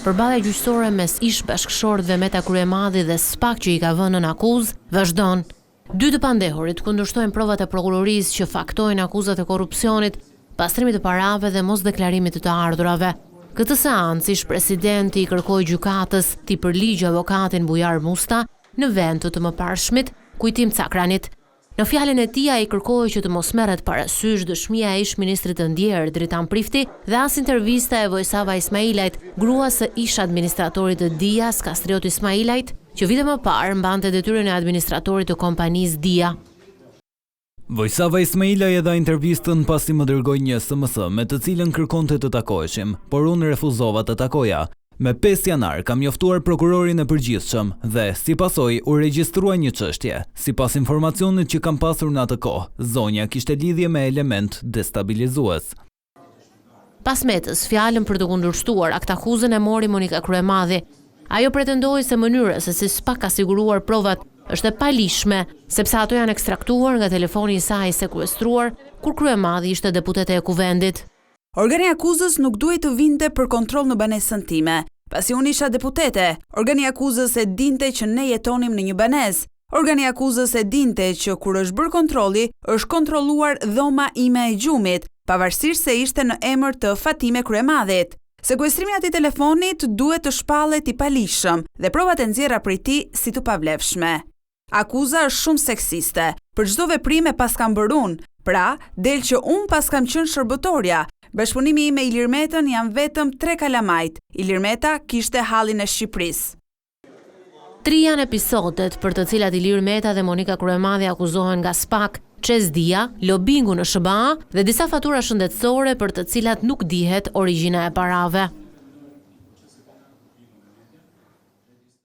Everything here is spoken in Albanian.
Përballja gjyqësore mes ish bashkëshortëve dhe Meta Kryemadhi dhe SPAK që i ka vënë në akuzë vazhdon. Dy të pandehurit kundërshtojnë provat e prokurorisë që faktojnë akuzat e korrupsionit, pastrimit të parave dhe mos deklarimit të ardhurave. Këtë seancë ish presidenti i kërkoi gjykatës t'i përligjë avokatin Bujar Musta në vend të mëparshmit Kujtim Cakranit. Në fjalën e tij ai kërkoi që të mos merret parasysh dëshmia e ish ministrit të ndjerë Dritan Prifti dhe as intervista e Vojsava Ismailajt, gruas së ish administratorit të Dias, Kastriot Ismailajt, që vite më parë mbante detyrën e administratorit të kompanisë Dia. Vojsava Ismailaj dha intervistën pasi më dërgoi një SMS me të cilën kërkonte të takoheshim, por unë refuzova të takoja. Me 5 janar kam njoftuar prokurorin e përgjithshëm dhe si pasoj u regjistrua një çështje. Sipas informacionit që kam pasur në atë kohë, zonja kishte lidhje me element destabilizues. Pas Metës, fjalën për të kundërshtuar aktakuzën e mori Monika Kryemadhi. Ajo pretendoi se mënyra se si SPAK ka siguruar provat është e palishme, sepse ato janë ekstraktuar nga telefoni i saj sekuestruar kur Kryemadhi ishte deputete e Kuvendit. Organi i akuzës nuk duhej të vinte për kontroll në banesën time. Pasi unë isha deputete, organi i akuzës e dinte që ne jetonim në një banesë. Organi i akuzës e dinte që kur është bërë kontrolli, është kontrolluar dhoma ime e gjumit, pavarësisht se ishte në emër të Fatime Kryemadhit. Sekuestrimi i atij telefonit duhet të shpallet i palishëm dhe provat e nxjerra prej tij si të pavlefshme. Akuza është shumë seksiste. Për çdo veprim e pas kam bërë unë. Pra, del që unë pas kam qenë shërbëtorja. Bashkëpunimi im me Ilir Metën janë vetëm 3 kalamajt. Ilir Meta kishte hallin e Shqipërisë. 3 janë episodet për të cilat Ilir Meta dhe Monika Kryemadhi akuzohen nga SPAK, Çes Dia, lobingu në SBA dhe disa fatura shëndetësore për të cilat nuk dihet origjina e parave.